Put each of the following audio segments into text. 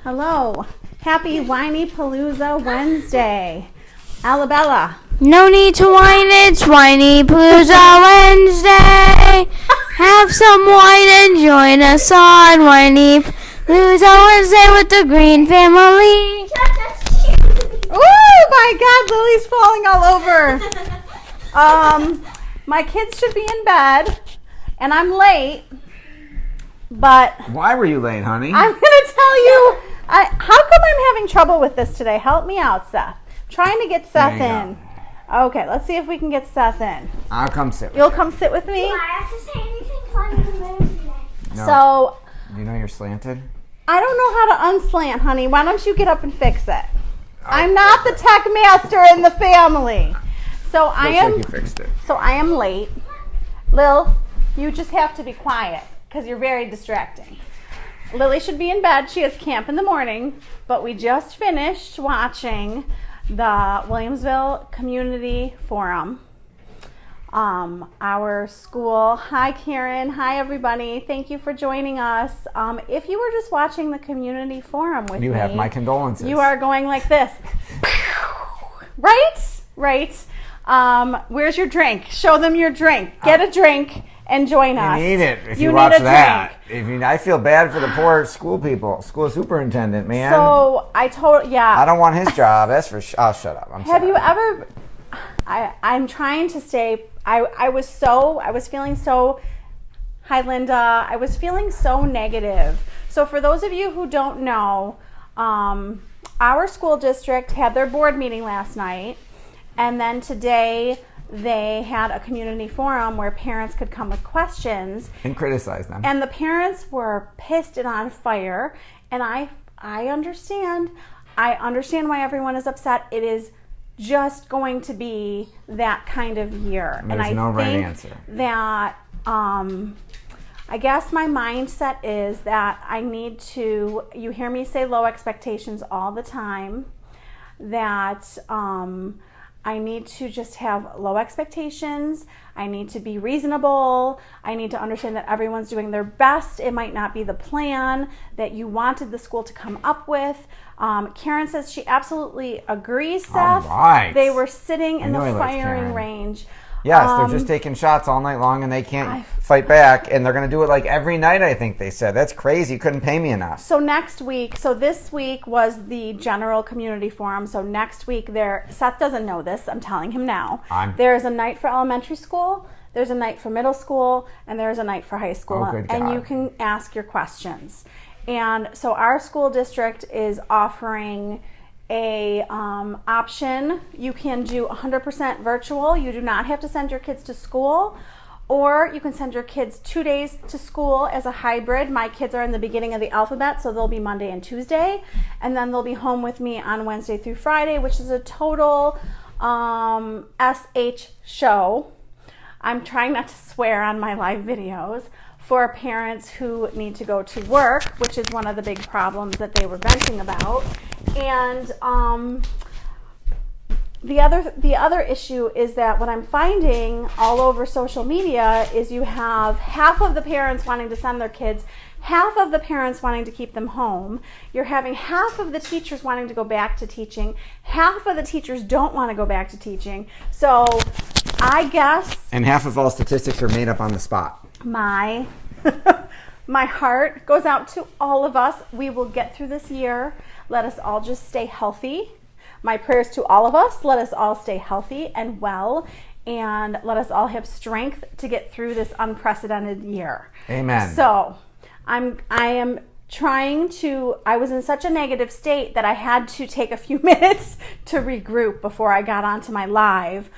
Hello. Happy Whinypaluza Wednesday. Alabella. No need to whine, it's Whinypaluza Wednesday. Have some wine and join us on Whinypaluza Wednesday with the Green family. Oh my God, Lily's falling all over. My kids should be in bed, and I'm late, but... Why were you late, honey? I'm going to tell you, how come I'm having trouble with this today? Help me out, Seth. Trying to get Seth in. Okay, let's see if we can get Seth in. I'll come sit with You'll come sit with me? Do I have to say anything funny to move today? No. So, You know you're slanted? I don't know how to unslant, honey. Why don't you get up and fix it? I'm not the tech master in the family. So Looks like you fixed it. So I am late. Lil, you just have to be quiet because you're very distracting. Lily should be in bed. She has camp in the morning, but we just finished watching the Williamsville Community Forum. Our school. Hi, Karen. Hi, everybody. Thank you for joining us. If you were just watching the Community Forum with me, You have my condolences. you are going like this. Right. Where's your drink? Show them your drink. Get a drink and join us. You need it if you need watch a that. drink. I feel bad for the poor school superintendent, man. So I don't want his job. That's for I'll shut up. I'm sorry. Have you ever? I'm trying to stay. I was feeling so. Hi, Linda. I was feeling so negative. So for those of you who don't know, our school district had their board meeting last night, and then today they had a community forum where parents could come with questions and criticize them. And the parents were pissed and on fire. And I understand. I understand why everyone is upset. It is just going to be that kind of year. There's no right answer. That I guess my mindset is that I need to, you hear me say low expectations all the time, that I need to just have low expectations. I need to be reasonable. I need to understand that everyone's doing their best. It might not be the plan that you wanted the school to come up with. Karen says she absolutely agrees, Seth. All right. They were sitting in the I liked firing Karen. range. Yes, they're just taking shots all night long, and they can't fight back. And they're going to do it like every night, I think they said. That's crazy. You couldn't pay me enough. So this week was the general community forum. So next week, Seth doesn't know this. I'm telling him now. There's a night for elementary school, there's a night for middle school, and there's a night for high school. Oh, good and God. you can ask your questions. And so our school district is offering a option. You can do 100% virtual. You do not have to send your kids to school, or you can send your kids 2 days to school as a hybrid. My kids are in the beginning of the alphabet, so they'll be Monday and Tuesday, and then they'll be home with me on Wednesday through Friday, which is a total SH show. I'm trying not to swear on my live videos, for parents who need to go to work, which is one of the big problems that they were venting about. And the other issue is that what I'm finding all over social media is you have half of the parents wanting to send their kids, half of the parents wanting to keep them home. You're having half of the teachers wanting to go back to teaching. Half of the teachers don't want to go back to teaching. So I guess... And half of all statistics are made up on the spot. My heart goes out to all of us. We will get through this year. Let us all just stay healthy. My prayers to all of us. Let us all stay healthy and well, and let us all have strength to get through this unprecedented year. Amen. So I am trying to, I was in such a negative state that I had to take a few minutes to regroup before I got onto my live.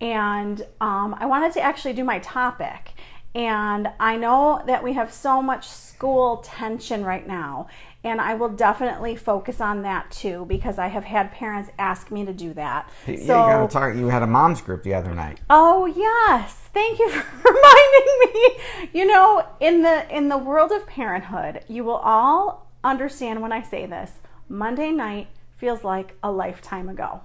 And I wanted to actually do my topic. And I know that we have so much school tension right now, and I will definitely focus on that too, because I have had parents ask me to do that. Yeah, you gotta talk. You had a mom's group the other night. Oh yes, thank you for reminding me. You know, in the world of parenthood, you will all understand when I say this. Monday night feels like a lifetime ago.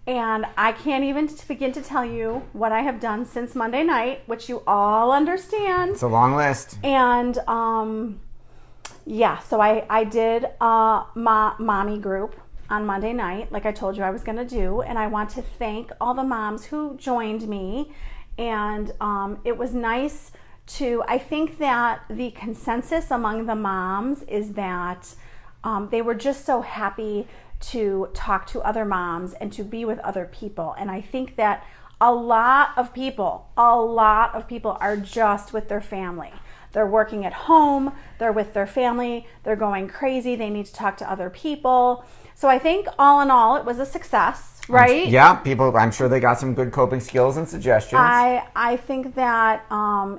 And I can't even begin to tell you what I have done since Monday night, which you all understand. It's a long list. And Yeah, so I did a mommy group on Monday night, like I told you I was going to do, and I want to thank all the moms who joined me, and it was nice I think that the consensus among the moms is that they were just so happy to talk to other moms and to be with other people, and I think that a lot of people are just with their family. They're working at home, they're with their family, they're going crazy, they need to talk to other people. So I think all in all, it was a success, right? Yeah, people, I'm sure they got some good coping skills and suggestions. I think that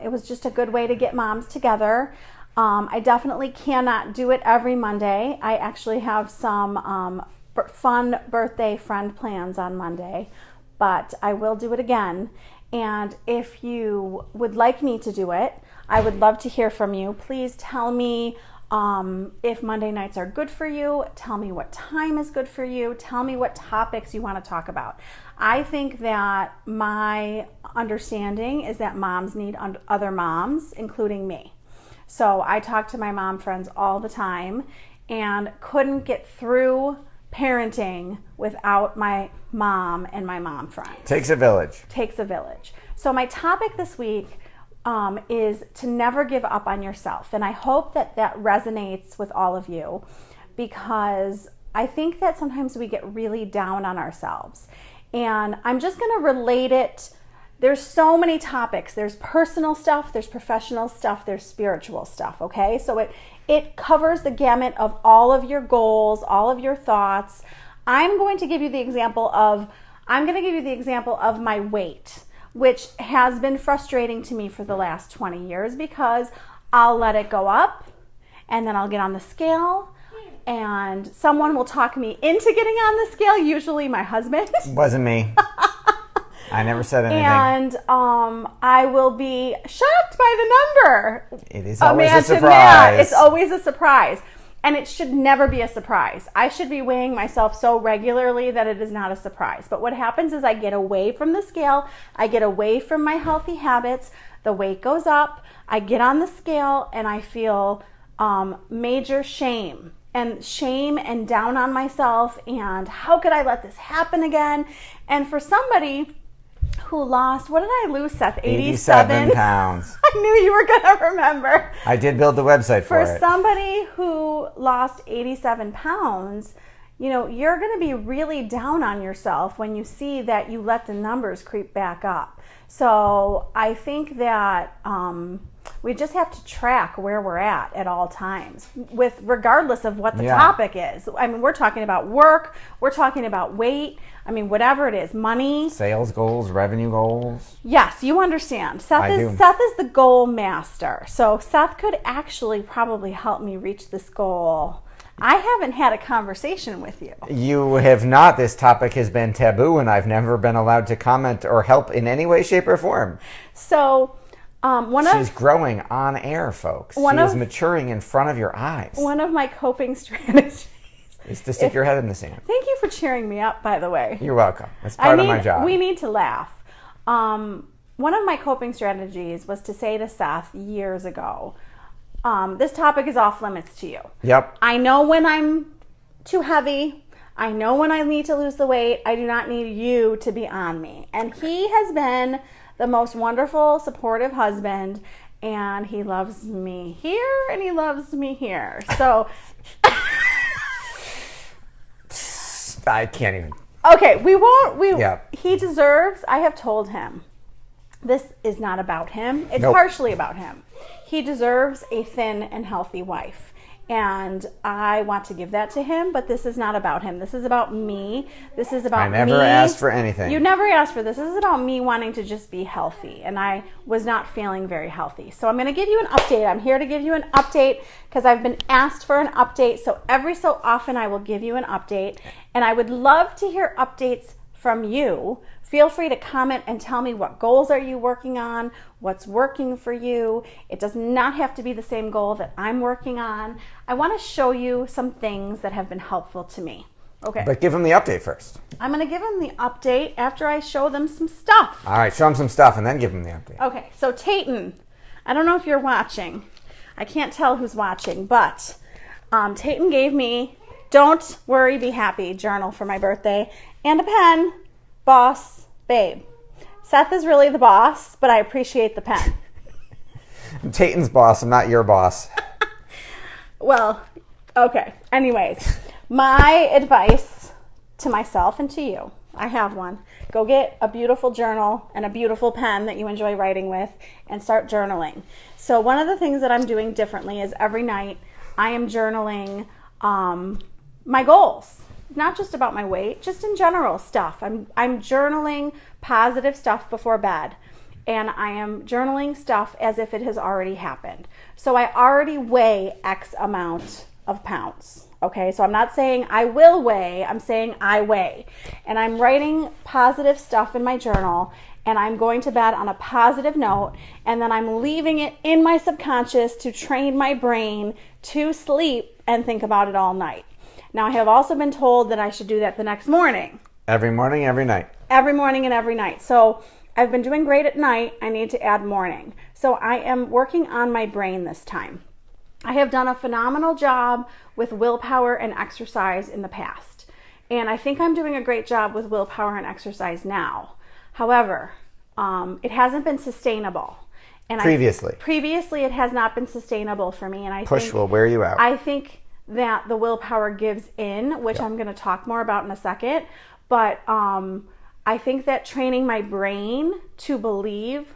it was just a good way to get moms together. I definitely cannot do it every Monday. I actually have some fun birthday friend plans on Monday, but I will do it again. And if you would like me to do it, I would love to hear from you. Please tell me if Monday nights are good for you. Tell me what time is good for you. Tell me what topics you want to talk about. I think that my understanding is that moms need other moms, including me. So I talk to my mom friends all the time and couldn't get through parenting without my mom and my mom friends. Takes a village. Takes a village. So my topic this week is to never give up on yourself. And I hope that that resonates with all of you, because I think that sometimes we get really down on ourselves. And I'm just going to relate it. There's so many topics. There's personal stuff, there's professional stuff, there's spiritual stuff, okay? So it covers the gamut of all of your goals, all of your thoughts. I'm going to give you the example of my weight, which has been frustrating to me for the last 20 years, because I'll let it go up and then I'll get on the scale and someone will talk me into getting on the scale, usually my husband. Wasn't me. I never said anything. And I will be shocked by the number. It is always a surprise. It's always a surprise. And it should never be a surprise. I should be weighing myself so regularly that it is not a surprise. But what happens is I get away from the scale. I get away from my healthy habits. The weight goes up. I get on the scale and I feel major shame and down on myself. And how could I let this happen again? And for somebody who lost, what did I lose, Seth? 87 pounds. I knew you were going to remember. I did build the website for it. For somebody who lost 87 pounds, you're going to be really down on yourself when you see that you let the numbers creep back up. So I think that we just have to track where we're at all times, regardless of what the topic is. I mean, we're talking about work, we're talking about weight, whatever it is, money. Sales goals, revenue goals. Yes, you understand. Seth is the goal master. So Seth could actually probably help me reach this goal. I haven't had a conversation with you. You have not. This topic has been taboo, and I've never been allowed to comment or help in any way, shape, or form. So, she's growing on air, folks. She is maturing in front of your eyes. One of my coping strategies is to stick your head in the sand. Thank you for cheering me up, by the way. You're welcome. That's part of my job. We need to laugh. One of my coping strategies was to say to Seth years ago, this topic is off limits to you. Yep. I know when I'm too heavy. I know when I need to lose the weight. I do not need you to be on me. And he has been the most wonderful, supportive husband, and he loves me here and he loves me here. So I can't even. Okay, he deserves, I have told him, this is not about him. It's partially about him. He deserves a thin and healthy wife. And I want to give that to him, but this is not about him. This is about me. This is about me. I never asked for anything. You never asked for this. This is about me wanting to just be healthy. And I was not feeling very healthy. So I'm going to give you an update. I'm here to give you an update because I've been asked for an update. So every so often I will give you an update. And I would love to hear updates from you. Feel free to comment and tell me what goals are you working on, what's working for you. It does not have to be the same goal that I'm working on. I want to show you some things that have been helpful to me. Okay. But give them the update first. I'm going to give them the update after I show them some stuff. All right, show them some stuff and then give them the update. Okay, so Tayton, I don't know if you're watching. I can't tell who's watching, but Tayton gave me Don't Worry, Be Happy journal for my birthday and a pen. Boss, babe. Seth is really the boss, but I appreciate the pen. I'm Tayton's boss. I'm not your boss. Well, okay. Anyways, my advice to myself and to you, I have one. Go get a beautiful journal and a beautiful pen that you enjoy writing with and start journaling. So one of the things that I'm doing differently is every night I am journaling my goals. Not just about my weight, just in general stuff. I'm journaling positive stuff before bed. And I am journaling stuff as if it has already happened. So I already weigh X amount of pounds. Okay, so I'm not saying I will weigh, I'm saying I weigh. And I'm writing positive stuff in my journal, and I'm going to bed on a positive note, and then I'm leaving it in my subconscious to train my brain to sleep and think about it all night. Now, I have also been told that I should do that the next morning. Every morning, every night. Every morning and every night. So I've been doing great at night. I need to add morning. So I am working on my brain this time. I have done a phenomenal job with willpower and exercise in the past. And I think I'm doing a great job with willpower and exercise now. However, it hasn't been sustainable. And previously it has not been sustainable for me. And I Push will wear you out. I think that the willpower gives in, which I'm going to talk more about in a second. But I think that training my brain to believe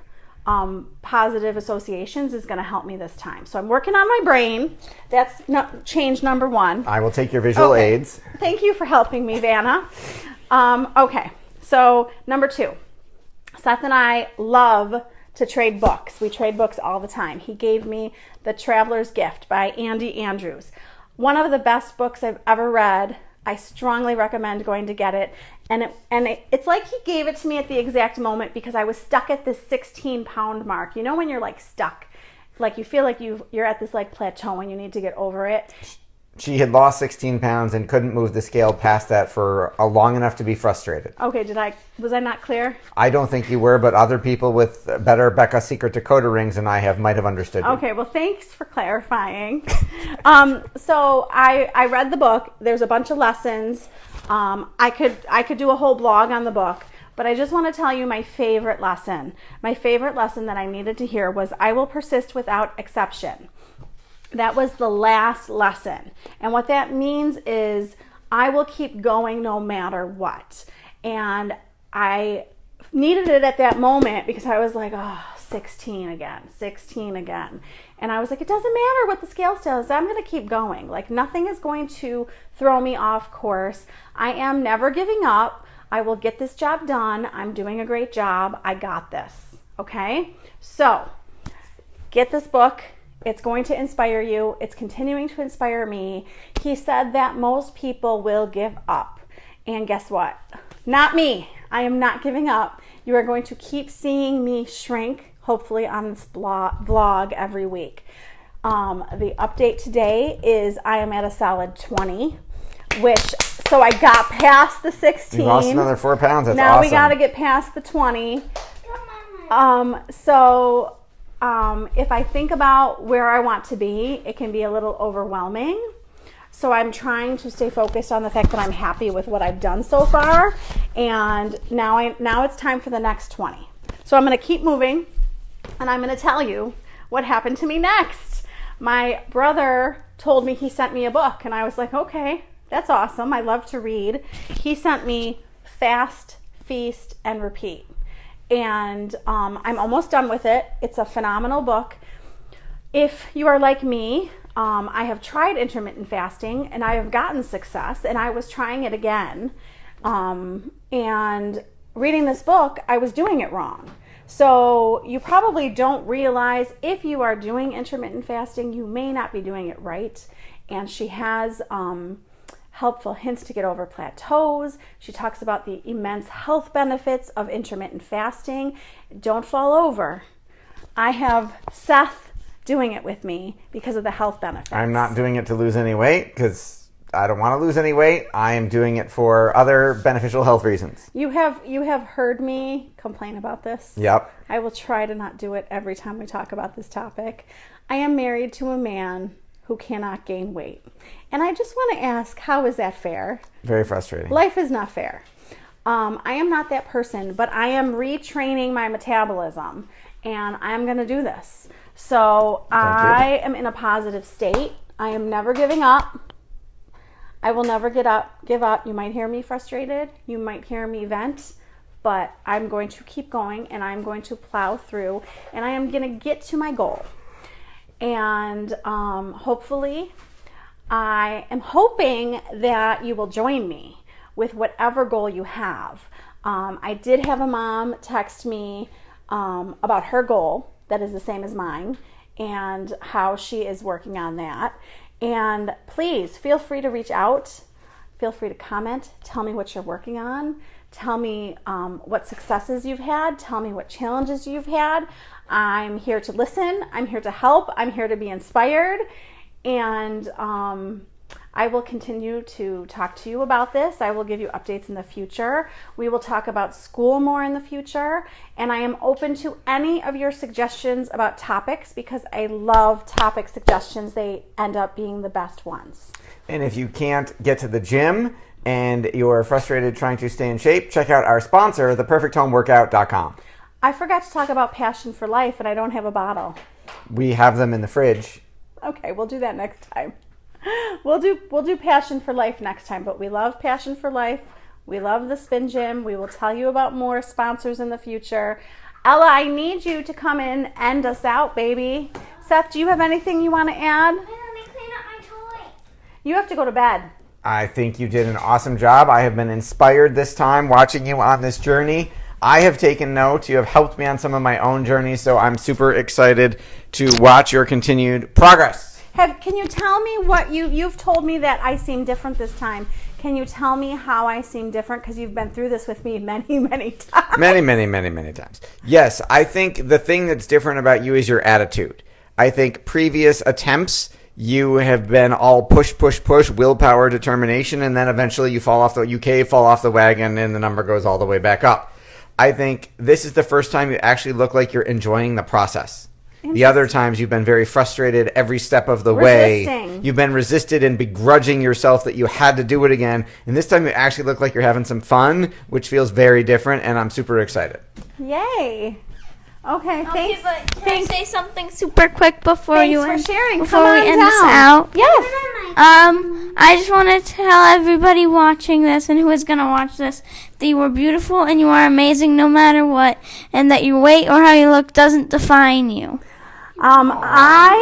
positive associations is going to help me this time. So I'm working on my brain. That's change number one. I will take your visual aids. Thank you for helping me, Vanna. Okay, so number two. Seth and I love to trade books. We trade books all the time. He gave me The Traveler's Gift by Andy Andrews. One of the best books I've ever read. I strongly recommend going to get it. And it's like he gave it to me at the exact moment because I was stuck at this 16-pound mark. You know when you're like stuck, like you feel like you're at this like plateau and you need to get over it. She had lost 16 pounds and couldn't move the scale past that for long enough to be frustrated. Okay, was I not clear? I don't think you were, but other people with better Becca Secret Dakota rings than I have might have understood you. Okay, well, thanks for clarifying. So I read the book. There's a bunch of lessons. I could do a whole blog on the book, but I just want to tell you my favorite lesson. My favorite lesson that I needed to hear was I will persist without exception. That was the last lesson. And what that means is I will keep going no matter what. And I needed it at that moment because I was like, 16 again. And I was like, it doesn't matter what the scale says. I'm going to keep going. Like nothing is going to throw me off course. I am never giving up. I will get this job done. I'm doing a great job. I got this. Okay? So get this book. It's going to inspire you. It's continuing to inspire me. He said that most people will give up. And guess what? Not me. I am not giving up. You are going to keep seeing me shrink, hopefully on this vlog every week. The update today is I am at a solid 20, so I got past the 16. You lost another 4 pounds. That's now awesome. We got to get past the 20. If I think about where I want to be, it can be a little overwhelming. So I'm trying to stay focused on the fact that I'm happy with what I've done so far. And now it's time for the next 20. So I'm going to keep moving, and I'm going to tell you what happened to me next. My brother told me he sent me a book, and I was like, okay, that's awesome. I love to read. He sent me Fast, Feast, and Repeat. And I'm almost done with it. It's a phenomenal book. If you are like me, I have tried intermittent fasting and I have gotten success, and I was trying it again. And reading this book, I was doing it wrong. So you probably don't realize if you are doing intermittent fasting, you may not be doing it right. And she has helpful hints to get over plateaus. She talks about the immense health benefits of intermittent fasting. Don't fall over. I have Seth doing it with me because of the health benefits. I'm not doing it to lose any weight because I don't want to lose any weight. I am doing it for other beneficial health reasons. You have heard me complain about this. Yep. I will try to not do it every time we talk about this topic. I am married to a man who cannot gain weight. And I just want to ask, how is that fair? Very frustrating. Life is not fair. I am not that person, but I am retraining my metabolism, and I am going to do this. So I am in a positive state. I am never giving up. I will never give up. You might hear me frustrated. You might hear me vent, but I'm going to keep going, and I'm going to plow through, and I am going to get to my goal. And hopefully, I am hoping that you will join me with whatever goal you have. I did have a mom text me about her goal that is the same as mine and how she is working on that. And please feel free to reach out. Feel free to comment. Tell me what you're working on. Tell me what successes you've had. Tell me what challenges you've had. I'm here to listen. I'm here to help. I'm here to be inspired. And I will continue to talk to you about this. I will give you updates in the future. We will talk about school more in the future. And I am open to any of your suggestions about topics because I love topic suggestions. They end up being the best ones. And if you can't get to the gym and you're frustrated trying to stay in shape, check out our sponsor, theperfecthomeworkout.com. I forgot to talk about Passion for Life, and I don't have a bottle. We have them in the fridge. Okay, we'll do that next time. We'll do Passion for Life next time, but we love Passion for Life. We love the Spin Gym. We will tell you about more sponsors in the future. Ella, I need you to come in and end us out, baby. Seth, do you have anything you want to add? Let me clean up my toy. You have to go to bed. I think you did an awesome job. I have been inspired this time watching you on this journey. I have taken notes. You have helped me on some of my own journeys, so I'm super excited to watch your continued progress. Can you tell me what you've told me that I seem different this time. Can you tell me how I seem different? Because you've been through this with me many, many times. Many times. Yes, I think the thing that's different about you is your attitude. I think previous attempts, you have been all push, willpower, determination, and then eventually you fall off the wagon, and the number goes all the way back up. I think this is the first time you actually look like you're enjoying the process. The other times you've been very frustrated every step of the way. You've been resisted and begrudging yourself that you had to do it again. And this time you actually look like you're having some fun, which feels very different, and I'm super excited. Yay. Okay, thanks. But can I say something super quick before Thanks for sharing. Before Come we on end down. this out? Yes. I just want to tell everybody watching this and who is going to watch this that you are beautiful and you are amazing no matter what, and that your weight or how you look doesn't define you. I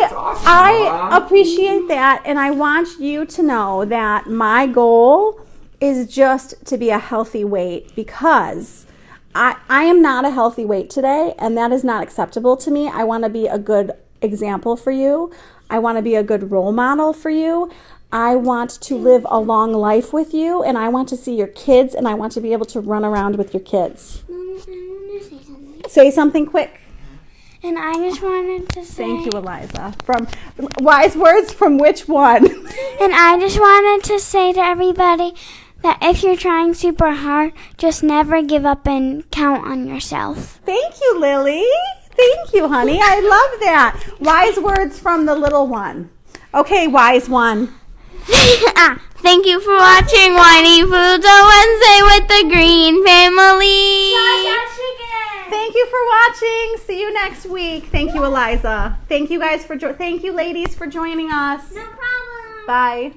appreciate that, and I want you to know that my goal is just to be a healthy weight because I am not a healthy weight today, and that is not acceptable to me. I want to be a good example for you. I want to be a good role model for you. I want to live a long life with you, and I want to see your kids, and I want to be able to run around with your kids. Say something quick. And I just wanted to say... Thank you, Eliza. From wise words from which one? And I just wanted to say to everybody that if you're trying super hard, just never give up and count on yourself. Thank you, Lily. Thank you, honey. I love that. Wise words from the little one. Okay, wise one. Thank you for watching Whinypaluza Wednesday with the Green Family. Thank you for watching. See you next week. Thank you, Eliza. Thank you guys thank you ladies for joining us. No problem. Bye.